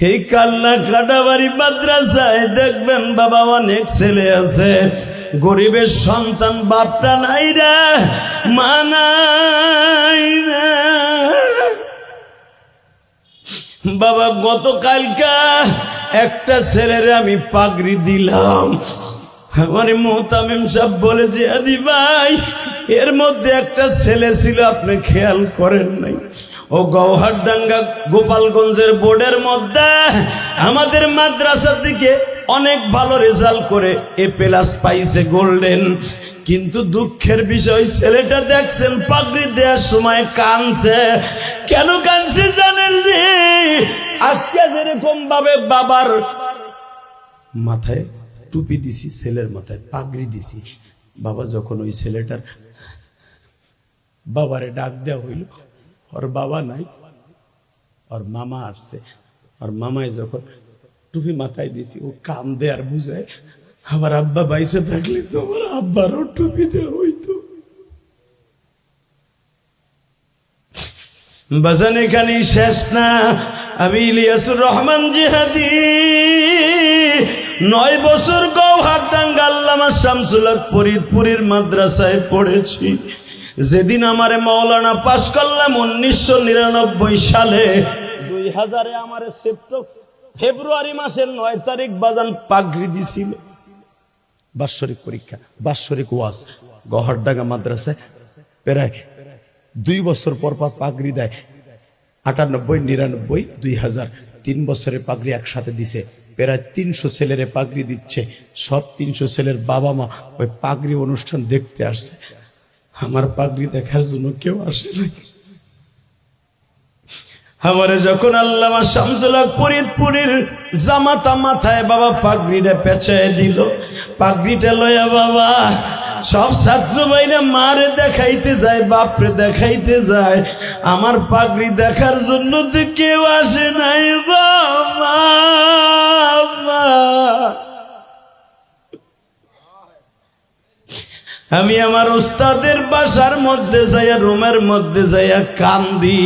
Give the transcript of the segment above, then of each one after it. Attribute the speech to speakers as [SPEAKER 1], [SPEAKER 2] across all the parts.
[SPEAKER 1] এই কাল্লা কাটাবাড়ি মাদ্রাসায় দেখবেন বাবা অনেক ছেলে আছে, গরিবের সন্তান, বাপটা নাই রে, মা নাই রে। বাবা গতকালকা একটা ছেলেরে আমি পাগড়ি দিলাম, আমার মোহতামিম সাহেব বলেছে আদি ভাই এর মধ্যে একটা ছেলে ছিল আপনি খেয়াল করেন নাই, ও গৌহারডাঙ্গা গোপালগঞ্জের বোর্ডের মধ্যে আমাদের মাদ্রাসা থেকে অনেক ভালো রেজাল্ট করে A+ পাইছে, গোল্ডেন। কিন্তু দুঃখের বিষয় ছেলেটা দেখছেন পাগড়ি দেওয়ার সময় কাঁদছে। কেন কাঁদছে জানেন রে? আজকে যেরকম ভাবে বাবার মাথায় টুপি দিছি, ছেলের মাথায় পাগড়ি দিছি, বাবা যখন ওই ছেলেটার বাবারে ডাক দেওয়া হইল, ওর বাবা নাই, ওর মামা আসছে, আর মামায় যখন টুপি মাথায় দিয়েছি ও কান্দে আর বুঝায় আমার আব্বা বাইসে থাকলে তোমার আব্বারও টুপি দেওয়া হইতো। বাজান এখানেই শেষ না। আমি ইলিয়াসুর রহমান জিহাদি 9 বছর গৌহারডাঙ্গা আল্লামা শামসুল হক ফরিদপুরের মাদ্রাসায় পড়েছি। যেদিন আমারে মাওলানা পাশ করলাম 1999 সালে, 2000-এ আমারে ফেব্রুয়ারি মাসের 9 তারিখ বাজান পাগড়ি দিছিল। বাৎসরিক পরীক্ষা, বাৎসরিক ওয়াজ গৌহারডাঙ্গা মাদ্রাসায় প্রায় 2 বছর পর পর পাগড়ি দেয়। 98, 99, 2000 3 বছরের পাগড়ি একসাথে দিছে। প্রায় 300 ছেলেরে পাগড়ি দিচ্ছে। সব 300 ছেলের বাবা মা ওই পাগড়ি অনুষ্ঠান দেখতে আসছে। আমার পাগড়ি দেখার জন্য কেউ আসে নাই। আমারে যখন আল্লামা শামসুল হক ফরিদপুরের জামাতা মাথায় বাবা পাগড়িটা পেঁচায় দিল, পাগড়িটা লয়া বাবা সব ছাত্র ভাইরা মারে দেখাইতে যায়, বাপরে দেখাইতে যায়, আমার পাগড়ি দেখার জন্য তো কেউ আসে নাই বাবা। আমি আমার উস্তাদের বাসার মধ্যে যাইয়া, রুমের মধ্যে যাইয়া কান্দি।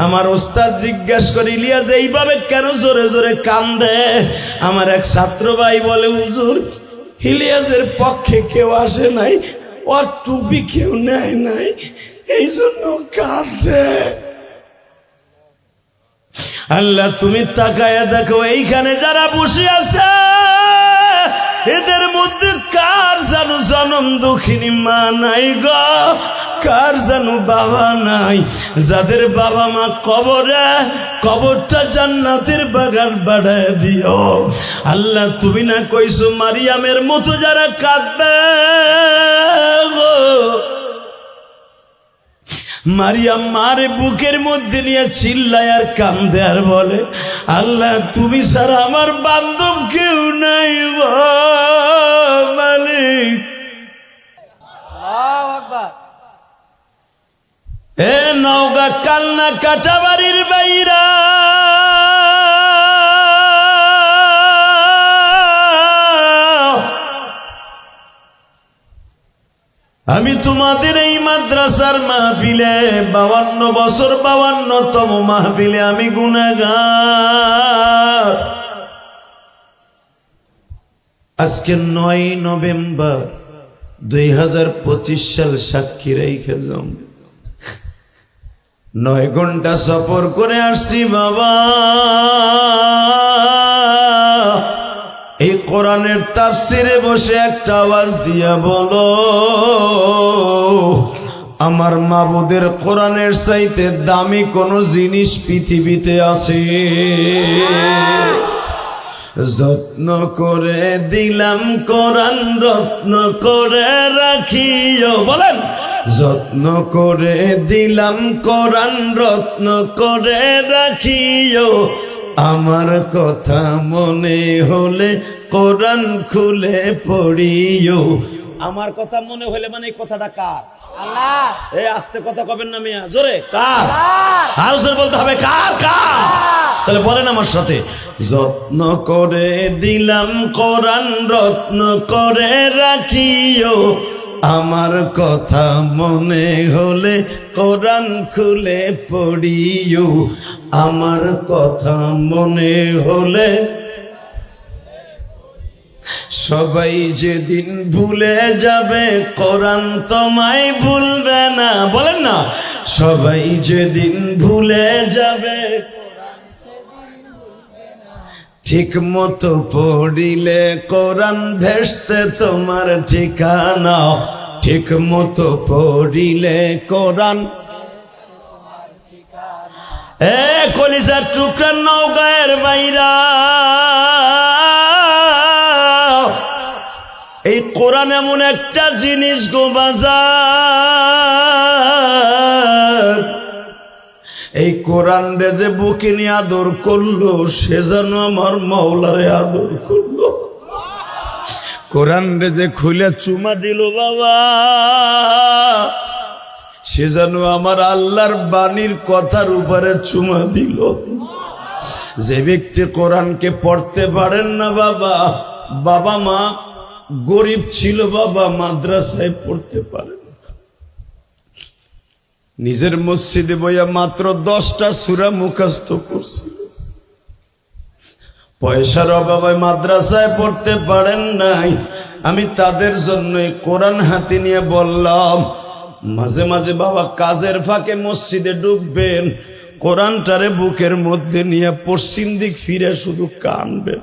[SPEAKER 1] আমার উস্তাদ জিজ্ঞাসা করি ইলিয়াস এইভাবে কেন জোরে জোরে কান্দে? আমার এক ছাত্র ভাই বলে হুজুর ইলিয়াসের পক্ষে কেউ আসে নাই, ওর টুপি কেউ নেয় নাই, এই জন্য কাঁদে। আল্লাহ তুমি তাকায়া দেখো এইখানে যারা বসে আছে এদের মধ্যে কার জানো জনম দুঃখিনী মা নাই গো, কার জানো বাবা নাই। যাদের বাবা মা কবরে, কবরটা জান্নাতের বাগান বাড়ায় দিও। আল্লাহ তুমি না কইছো মারিয়ামের মতো যারা কাঁদবে গো, মারিয়াম মারে বুকের মধ্যে নিয়ে চিল্লায় আর কান্দে আর বলে আল্লাহ তুমি ছাড়া আমার বান্ধব কেউ নাই মালিক। এ নওগাঁ কালনা কাটাবাড়ির বাইরা আমি তোমাদের এই মাদ্রাসার মাহফিলে 52 বছর 52তম মাহফিলে আমি গুনাহগার। আজকে 9 নভেম্বর 2025 সাল সাক্ষী রেখে যাও 9 ঘন্টা সফর করে আসছি বাবা। এই কোরআনের তাফসিরে বসে একটা আওয়াজ দিয়া বলো আমার মাবুদের কোরআনের চাইতে দামি কোন জিনিস পৃথিবীতে আছে? যত্ন করে দিলাম কোরআন রত্ন করে রাখিও, বলেন যত্ন করে দিলাম কোরআন রত্ন করে রাখিও, আমার কথা মনে হলে কোরআন খুলে পড়িও। আমার কথা মনে হলে মানে এই কথাটা কার? আল্লাহ। এই আস্তে কথা কবেন না মিয়া, জোরে কার? আর জোরে বলতে হবে কার কার। তাহলে বলেন আমার সাথে, যত্ন করে দিলাম কোরআন রত্ন করে রাখিও, আমার কথা মনে হলে কোরআন খুলে পড়িও, আমার কথা মনে হলে সবাই যেদিন ভুলে যাবে কোরআন তোমায় ভুলবে না। বলেন না, সবাই যেদিন ভুলে যাবে ঠিক মতো পড়িলে কোরআন ভেস্তে তোমার ঠিকানা। ঠিক মতো পড়িলে কোরআন। কলিজার টুকরার নওগাঁয়ের বাইরা, এই কোরআন এমন একটা জিনিস গো বাজার, এই কোরআন রে যে বুকে নিয়ে আদর করলো সে যেন আমার মাওলারে আদর করলো। কোরআন রে যে খুলে চুমা দিল বাবা, সে যেন আমার আল্লাহর বাণীর কথার উপরে চুমা দিল। যে ব্যক্তি কোরআনকে পড়তে পারেন না বাবা, বাবা মা গরিব ছিল বাবা, মাদ্রাসায় পড়তে পারেন, নিজের মসজিদে বইয়া মাত্র 10টা সূরা মুখস্থ করছিল, পয়সার অভাবে মাদ্রাসায় পড়তে পারেন নাই। আমি তাদের জন্য কোরআন হাতে নিয়ে বললাম, মাঝে মাঝে বাবা কাজের ফাঁকে মসজিদে ঢুকবেন, কোরআনটারে বুকের মধ্যে নিয়ে পশ্চিম দিক ফিরে শুধু কানবেন।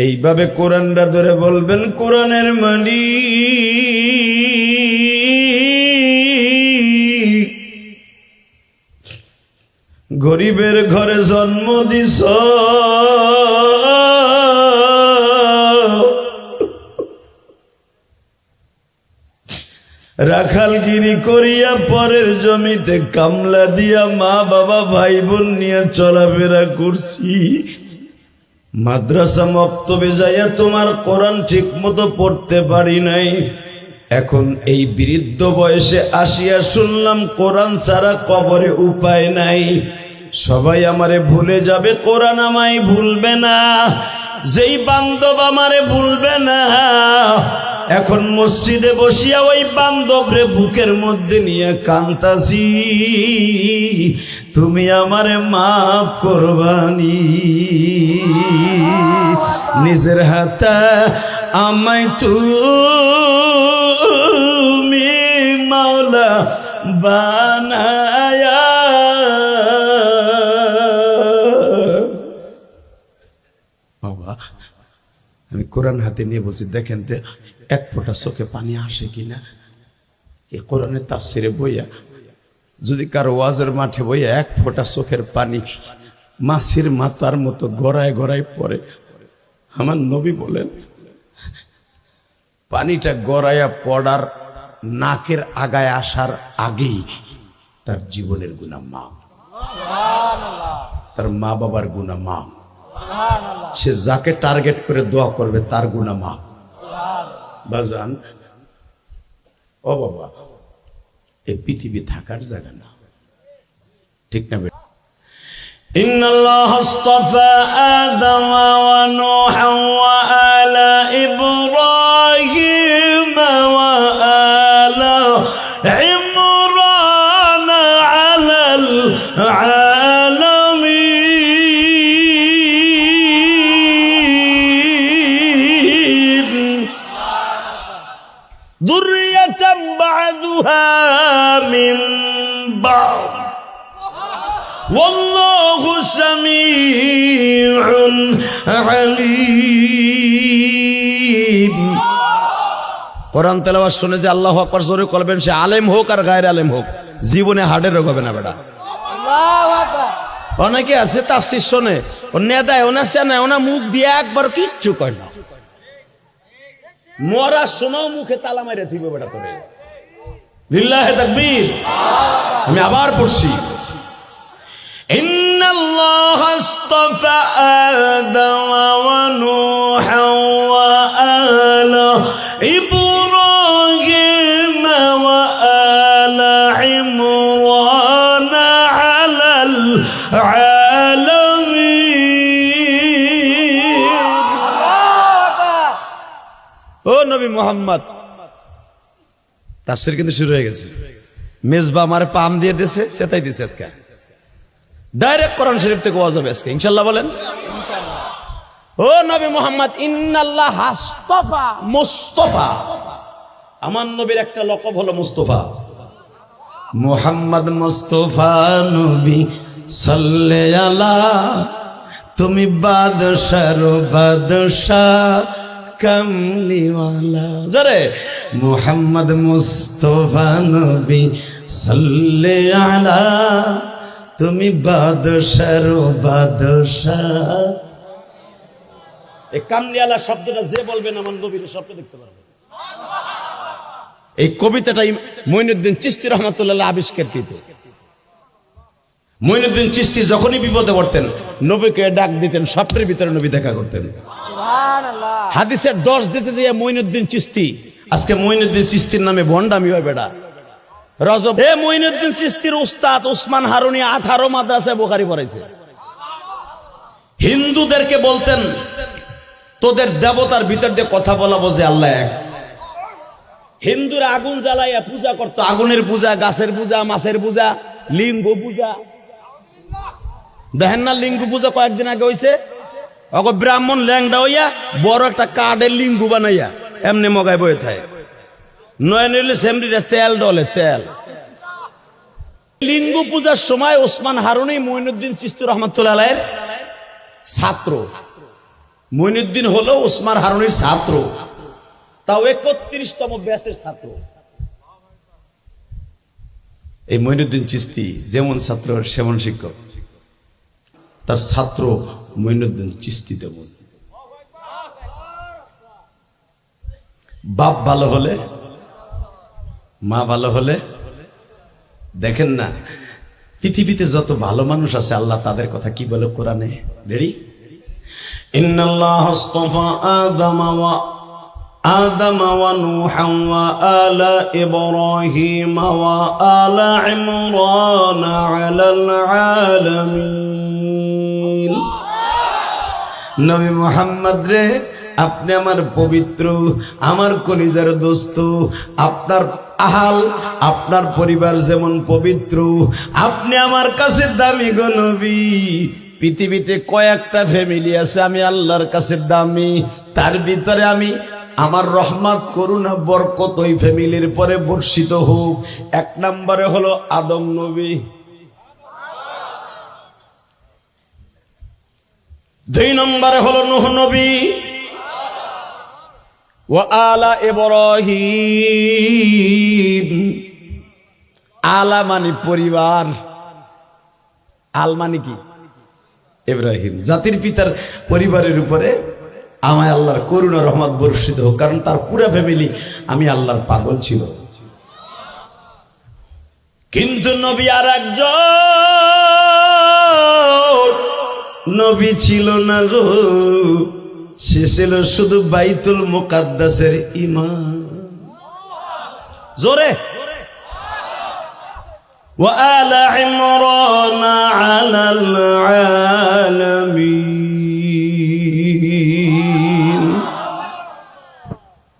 [SPEAKER 1] এইভাবে কোরআনটা ধরে বলবেন, কোরআনের মানি গরিবের ঘরে জন্ম দিস, রাখালগিরি করিয়া পরের জমিতে কামলা দিয়া মা বাবা ভাই বোন নিয়ে চলাফেরা করছি, মাদ্রাসা মক্তবে যাইয়া তোমার কোরআন ঠিক মতো পড়তে পারি নাই। এখন এই বৃদ্ধ বয়সে আসিয়া শুনলাম কোরআন ছাড়া কবরে উপায় নাই। সবাই আমারে ভুলে যাবে, কোরআন আমায় ভুলবে না। যেই বান্ধব আমারে ভুলবে না, এখন মসজিদে বসিয়া ওই বান্ধবরে বুকের মধ্যে নিয়ে কান্তাছি, তুমি আমারে মাফ করবানি। নিজের হাতে আমায় তুমি মাওলা বানায়া। বাবা আমি কোরআন হাতে নিয়ে বলছি, দেখেন তো এক ফোঁটা চোখে পানি আসে কিনা। এই কোরআনের তাফসিরে বইয়া যদি কারো ওয়াজের মাঠে বইয়া এক ফোঁটা চোখের পানি মাছির মাথার মতো গড়ায় গড়ায় পড়ে, আমার নবী বলেন পানিটা গড়াইয়া পড়ার নাকের আগায় আসার আগেই তার জীবনের গুনাহ মাফ, তার মা বাবার গুনাহ মাফ, সে যাকে টার্গেট করে দোয়া করবে তার গুনাহ মাফ। বাজান ও বাবা, এই পৃথিবী থাকার জায়গা না, ঠিক না বেটা? ইন্নাল্লাহ আস্তাফা আদম ওয়া নূহ ওয়া আলা ইব্রাহিম ওয়া আলা ইমরান আলাল আলামিন যুররিয়াতাম বা'দুহা মিন বা'দ ওয়াল্লাহু সামিউন আলীম। কোরআন তেলাওয়াত শুনে যে আল্লাহু আকবার জোরে করবেন, সে আলেম হোক আর গায়রে আলেম হোক, জীবনে হার্টের রোগ হবে না বেটা। আল্লাহু আকবার। অনেকে আছে তাফসীর শুনে ও নেদায় ওনা চানা ওনা মুখ দিয়ে একবার কিচ্ছু কয় না, মরার সময় মুখে তালা মাইরে থিবে বেটা তোরে। লিল্লাহি তাকবীর। আমি আবার পড়ছি, ইন্নাল্লাহ আস্তাফা আদম ওয়া নূহ ওয়া আলা ইব্রাহিম ওয়া আলা ইমরান আলাল আলামিন। ও নবী মুহাম্মদ, তাফসীর কিন্তু শুরু হয়ে গেছে। মেজবা আমার পাম দিয়ে দিয়েছে, সেটাই দিয়েছে আজকে। ডাইরেক্ট কোরআন শরীফ থেকে ওয়াজ হবে আজকে ইনশাআল্লাহ বলেন। ও নবী মুহাম্মদ, ইন্নাল্লাহ হাসতাফা মুস্তাফা, আমার নবীর একটা লকব হলো মুস্তাফা। মুহাম্মদ মুস্তাফা নবী সাল্লে আলা, তুমি বাদশার বাদশাহ কামলিওয়ালা। জোরে মুহাম্মদ মুস্তাফা নবী সাল্লে আলা, তুমি বাদশার বাদশাহ। এই কামলিওয়ালা শব্দটা যে বলবেন আমার নবীর স্বপ্নে দেখতে পারবেন। এই কবিতাটাই মঈনুদ্দিন চিশতি রহমাতুল্লাহ আবিষ্কারকৃত। মঈনুদ্দিন চিশতি যখনই বিপদে পড়তেন নবীকে ডাক দিতেন, স্বপ্নের ভিতরে নবী দেখা করতেন। হাদিসের 10 দিতে দিয়ে মঈনুদ্দিন চিশতি, আজকে মঈনুদ্দিন চিশতির নামে ভণ্ডামি হয় বেটা। রজব হে মঈনুদ্দিন চিশতির উস্তাদ উসমান হারুনি 18 মাদ্রাসায় বুখারী পড়াইছে। হিন্দুদেরকে বলতেন তোদের দেবতার ভিতর দিয়ে কথা বলাবো যে আল্লাহ এক। হিন্দুরা আগুন জ্বালাইয়া পূজা করতো, আগুনের পূজা, গাছের পূজা, মাছের পূজা, লিঙ্গ পূজা। দেখেন না লিঙ্গ পূজা কয়েকদিন আগে হয়েছে, ব্রাহ্মণ ল্যাংডা হইয়া বড় একটা কাঠের লিঙ্গ বানাইয়া এমনি মগায় বয়ে থাকে, নয় নইলে সেমরিটা তেল ডলে তেল। লিঙ্গ পূজার সময় ওসমান হারুনি মঈনুদ্দিন চিশতি রহমাতুল্লাহ আলাইহির ছাত্র। মঈনুদ্দিন হলো ওসমান হারুনির ছাত্র, তাও 31তম ব্যাচের ছাত্র। এই মঈনুদ্দিন চিশতি যেমন ছাত্র সেমন শিক্ষক, তার ছাত্র মঈনুদ্দিন চিশতি তেমন। বাপ ভালো হলে, মা ভালো হলে, দেখেন না পৃথিবীতে যত ভালো মানুষ আছে আল্লাহ তাদের কথা কি বলে কোরআনে। রেডি? ইন্নাল্লাহ আস্তাফা আদম ওয়া নূহা ওয়া আলা ইব্রাহিম ওয়া আলা ইমরান আলাল আলামিন। নবী মুহাম্মদ রে, আপনি আমার পবিত্র, আমার কলিজার দোস্ত, আপনার আহাল, আপনার পরিবার যেমন পবিত্র, আপনি আমার কাছে দামি গো নবী। পৃথিবীতে কয়েকটা ফ্যামিলি আছে আমি আল্লাহর কাছে দামি, তার ভিতরে আমি আমার রহমত করুণা বরকত ওই ফ্যামিলির পরে বর্ষিত হোক। 1 নম্বরে হলো আদম নবী, 2 নম্বরে হলো নূহ নবী, ওয়া আলা ইব্রাহিম। আলা মানে পরিবার, আল মানে কি? ইব্রাহিম। জাতির পিতার পরিবারের উপরে আমায় আল্লাহর করুণা রহমত বর্ষিত হোক, কারণ তার পুরো ফ্যামিলি আমি আল্লাহর পাগল ছিল। কিন্তু নবী আর একজন নবী ছিল না গো, সে ছিল শুধু বাইতুল মুকাদ্দাসের ইমাম। জোরে ওয়া আলা ইমরান আলাল আলামিন।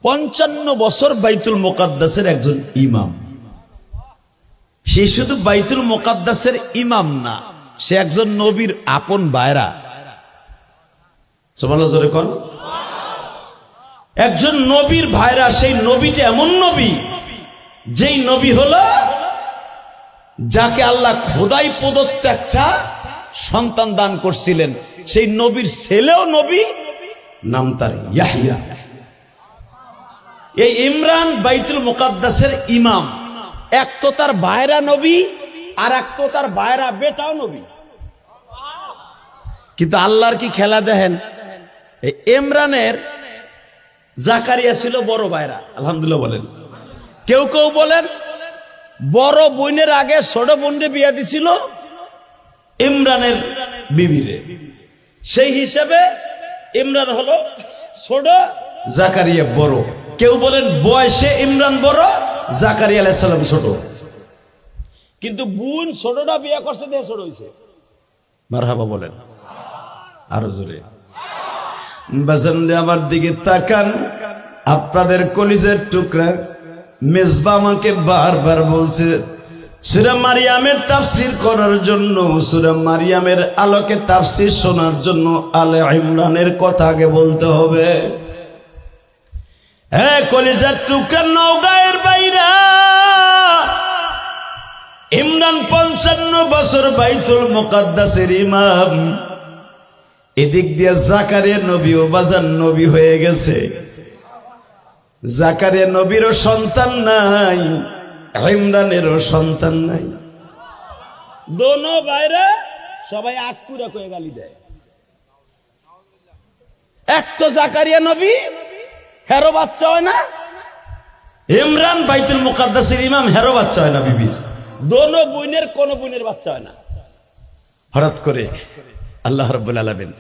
[SPEAKER 1] 55 বছর বাইতুল মুকাদ্দাসের একজন ইমাম। সে শুধু বাইতুল মুকাদ্দাসের ইমাম না, সে একজন নবীর আপন ভাইরা। সুবহানাল্লাহ জোরে কোন। একজন নবীর ভাইরা, সেই নবীটা এমন নবী, যেই নবী হলো যাকে আল্লাহ খোদাই প্রদত্ত একটা সন্তান দান করছিলেন। সেই নবীর ছেলেও নবী, নাম তার ইয়াহইয়া। এই ইমরান বাইতুল মুকাদ্দাসের ইমাম। এক তো তার ভাইরা নবী, আর এক তো তার ভাইরা বেটাও নবী। কিন্তু আল্লাহর কি খেলা দেখেন, এই ইমরানের জাকারিয়া ছিল বড় ভাইরা। আলহামদুলিল্লাহ বলেন। কেউ কেউ বলেন বড় বোনের আগে ছোট বোনকে বিয়ে দিছিল ইমরানের বিবিরে, সেই হিসাবে ইমরান হলো ছোট, জাকারিয়া বড়। কেউ বলেন বয়সে ইমরান বড়, জাকারিয়া আলাইহিস সালাম ছোট। কিন্তু বোন ছোটটা বিয়ে করছে, দেহ ছোট হয়েছে। মারহাবা বলেন আরো জোরে। বাজানরে আমার দিকে তাকান, আপনাদের কলিজার টুকরা মেজবা আমাকে বারবার বলছে সূরা মারিয়ামের তাফসীর করার জন্য, সূরা মারিয়ামের আলোকে তাফসীর শোনার জন্য আলে ইমরানের কথা আগে বলতে হবে। কলিজার টুকরা নওগাঁয়ের বাইরা, ইমরান 55 বছর বাইতুল মুকাদ্দাসের ইমাম। এদিক দিয়ে জাকারিয়া নবীও বাজার নবী হয়ে গেছে। জাকারিয়া নবীরও সন্তান নাই, ইমরানেরও সন্তান নাই। দোনো বাইরে সবাই আটকুরা কয়ে গালি দেয়। এক তো জাকারিয়া নবী, হেরো বাচ্চা হয় না। ইমরান বাইতুল মুকাদ্দাসের ইমাম, হেরো বাচ্চা হয় না বিবির। দোনো বোনের কোন বোনের বাচ্চা হয় না। হঠাৎ করে আল্লাহ রাব্বুল আলামিন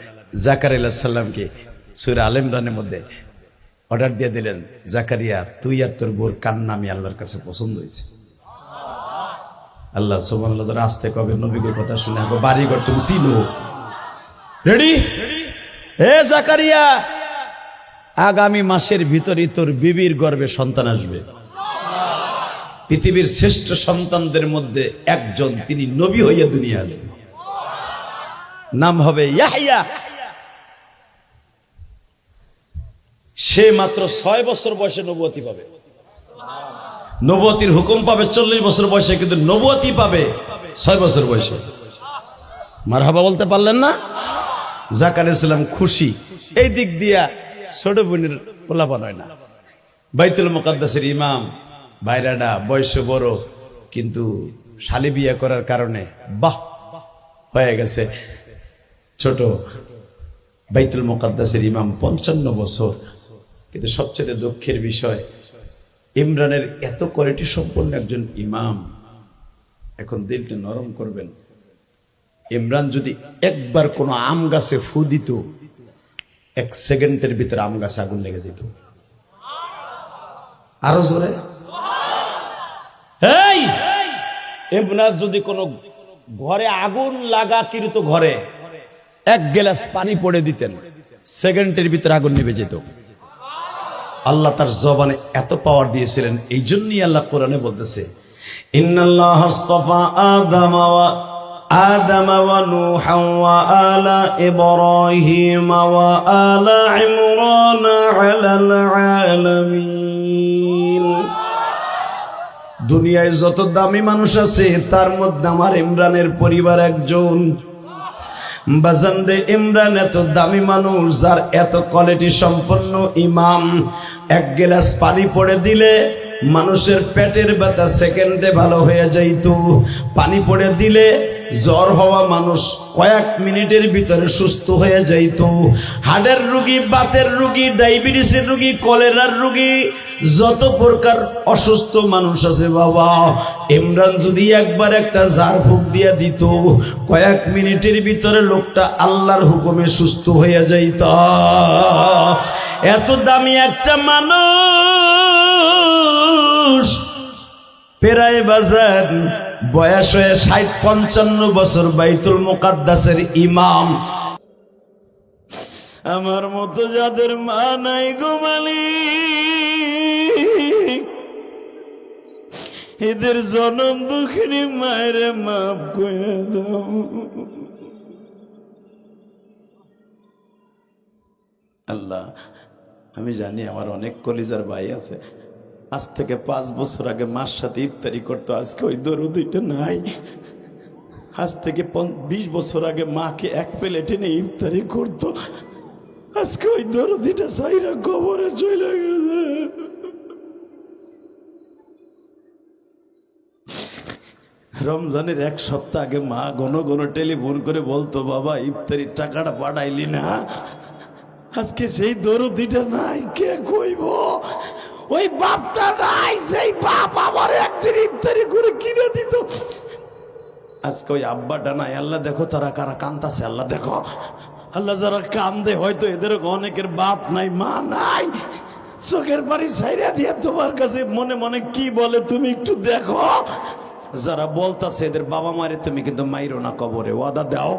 [SPEAKER 1] জাকারিয়া আলাইহিস সালামকে সূরা আলে ইমরানের মধ্যে অর্ডার দিয়ে দিলেন, জাকারিয়া তুই আর তোর বোর কান্না আমি আল্লাহর কাছে পছন্দ হয়েছে। আল্লাহ সুবহানাল্লাহ আস্তে কবে নবীর কথা শুনে আগে বাড়িঘর তুমি চিনো। রেডি? হে জাকারিয়া, আগামী মাসের ভিতরই তোর বিবির গর্ভে সন্তান আসবে। পৃথিবীর শ্রেষ্ঠ সন্তানদের মধ্যে একজন, তিনি নবী হইয়া দুনিয়া আলেন। নাম হবে ইয়াহইয়া। সে মাত্র 6 বছর বয়সে নবুয়তি পাবে। নবুয়তির হুকুম পাবে 40 বছর বয়সে, কিন্তু নবুয়তি পাবে 6 বছর বয়সে। মারহাবা বলতে পারলেন না? জাকারিয়া আলাইহিস সালাম খুশি। এই দিক দিয়া ছোট বোনের পোলাপান হয় না। বাইতুল মুকাদ্দাসের ইমাম, বাইরাডা বয়সে বড়, কিন্তু শালি বিয়ে করার কারণে বাহ হয়ে গেছে ছোট। বাইতুল মুকাদ্দাসের ইমাম 55 বছর। কিন্তু সবচেয়ে দুঃখের বিষয়, ইমরানের এত কোয়ালিটি সম্পন্ন একজন ইমাম। এখন দিলটা নরম করবেন, ইমরান যদি একবার কোন আম গাছে ফু দিত, 1 সেকেন্ডের ভিতরে আম গাছে আগুন লেগে যেত। আরো জোরে। এই ইমরান যদি কোন ঘরে আগুন লাগা কিরত ঘরে 1 গ্লাস পানি পড়ে দিতেন, সেকেন্ডের ভিতরে আগুন নিভে যেত। আল্লাহ তার জবানে এত পাওয়ার দিয়েছিলেন। এই জন্যই আল্লাহ কোরআনে বলতেছে, ইন্নাল্লাহ আস্তাফা আদাম ওয়া নূহা ওয়া আলা ইব্রাহিম ওয়া আলা ইমরান আলাল আলামিন। দুনিয়ায় যত দামি মানুষ আছে তার মধ্যে আমার ইমরানের পরিবার একজন। বাজানরে, ইমরান এত দামি মানুষ, যার এত কোয়ালিটি সম্পন্ন ইমাম। 1 গ্লাস পানি পড়ে দিলে মানুষের পেটের ব্যথা সেকেন্ডে ভালো হয়ে যাইত। পানি পড়ে দিলে জ্বর হওয়া মানুষ কয়েক মিনিটের ভিতরে সুস্থ হয়ে যাইত। হার্টের রোগী, বাতের রোগী, ডায়াবেটিসের রোগী, কলেরার রোগী, যত প্রকার অসুস্থ মানুষ আছে বাবা, ইমরান যদি একবার একটা ঝাড় ফুঁক দিয়ে দিত, কয়েক মিনিটের ভিতরে লোকটা আল্লাহর হুকুমে সুস্থ হয়ে যাইত। এত দামি একটা মানুষ, পেরায় বাজার বয়স হয়ে 60-55 বছর, বাইতুল মুকাদ্দাসের ইমাম। আমার মতো যাদের মা নাই গো মালিক, এদের জনম দুঃখিনী মায়ের মাফ করে দাও। আল্লাহ, আমি জানি আমার অনেক কলিজার ভাই আছে, আজ থেকে 5 বছর আগে মার সাথে ইফতারি করতো, আজকে ওই দরুদটা নাই। আজ থেকে 20 বছর আগে মাকে 1 প্লেট এনে ইফতারি করতো, আজকে ওই দরুদটা সাইরা কবরে চলে গেছে। রমজানের 1 সপ্তাহ আগে মা ঘন ঘন টেলিফোন করে বলতো, বাবা ইফতারির টাকাটা পাঠাইলি না। আজকে সেই দরুদটা নাই, কে কইব? ওই বাপটা নাই, সেই বাপ আমার একদিন ইফতারি করে কিনে দিত। আজকে ওই আব্বাটা নাই। আল্লাহ দেখো তারা কারা কান্দাছে, আল্লাহ দেখো। আল্লাহ যারা কান্দে, হয়তো এদের অনেকের বাপ নাই, মা নাই। চোখের পানি ছাইরা দিয়ে তোমার কাছে মনে মনে কি বলে তুমি একটু দেখো। যারা বলতাছে এদের বাবা মারে তুমি কিন্তু মাইরো না, কবরে ওয়াদা দাও।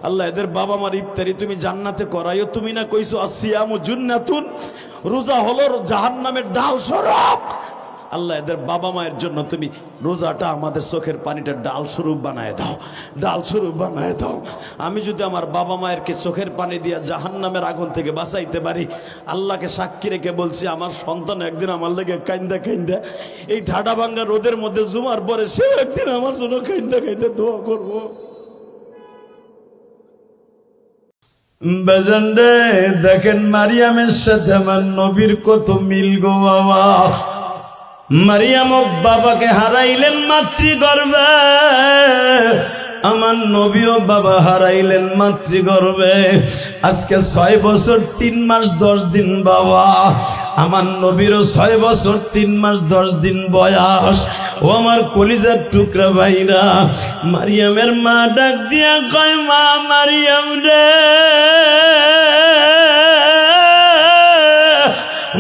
[SPEAKER 1] আল্লাহ এদের বাবা মার ইফতারি তুমি জান্নাতে করাইও। তুমি না কইছো আসিয়ামু জুন্নাতুন, রোজা হলো জাহান্নামের ডাল স্বরূপ। আল্লাহ এদের বাবা মায়ের জন্য তুমি রোজাটা আমাদের চোখের পানিটা ডাল স্বরূপ বানায় দাও, ডাল স্বরূপ বানায় দাও। আমি যদি আমার বাবা মায়েরকে চোখের পানি দিয়া জাহান্নামের আগুন থেকে বাঁচাইতে পারি, আল্লাহকে সাক্ষী রেখে বলছি আমার সন্তান একদিন আমার লেগে কাইন্দা কাইন্দা এই ঠাডা ভাঙ্গা রোদের মধ্যে জুমার পরে সে একদিন আমার জন্য কাইন্দা কাইন্দা দোয়া করবো। বাজান রে, দেখেন মারিয়ামের সাথে আমার নবীর কত মিল গো বাবা। মারিয়াম বাবাকে হারাইলেন মাতৃগর্ভে, আমার নবীও বাবা হারাইলেন মাতৃগর্ভে। আজকে 6 বছর 3 মাস 10 দিন বাবা, আমার নবীরও 6 বছর 3 মাস 10 দিন বয়স। ও আমার কলিজার টুকরা ভাইরা, মারিয়ামের মা ডাক দিয়া কয়, মা মারিয়াম রে,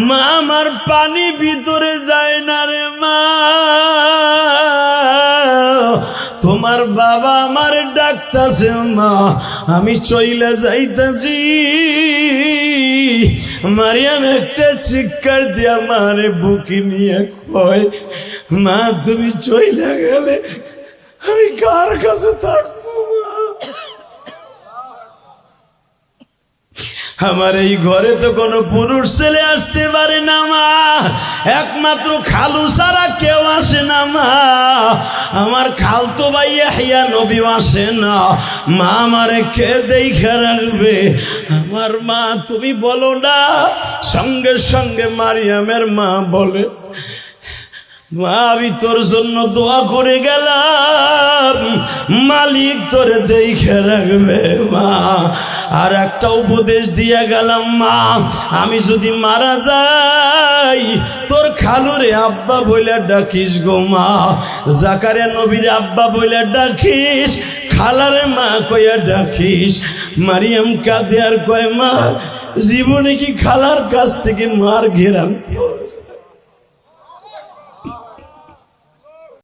[SPEAKER 1] মা আমার পানি ভিতরে যায় না রে মা, তোমার বাবা আমার ডাকতাছে মা, আমি চইলা যাইতাছি। মারিয়াম একটা চিৎকার দিয়া মারে বুকে নিয়ে কয়, মা তুমি চইলা গেলে আমি কার কাছে থাকবো মা? আমার এই ঘরে তো কোনো পুরুষ ছেলে আসতে পারে না মা, একমাত্র খালু ছাড়া কেউ আসে না মা, আমার খালতো ভাই ইয়াহইয়া নবীও আসে না। মা আমারে কে দেখা রাখবে? আমার মা তুমি বলো না। সঙ্গে সঙ্গে মারিয়ামের মা বলে, মা আমি তোর জন্য দোয়া করে গেলাম, মালিক তোরে দেখে রাখবে মা। আর একটা উপদেশ দিয়ে গেলাম মা, আমি যদি মারা যাই তোর খালুরে আব্বা বইলা ডাকিস গো মা, জাকারিয়া নবীর আব্বা বইলা ডাকিস, খালারে মা কইয়া ডাকিস। মারিয়াম কাঁদে আর কয়, মা জীবনে কি খালার কাছ থেকে মার ঘেরান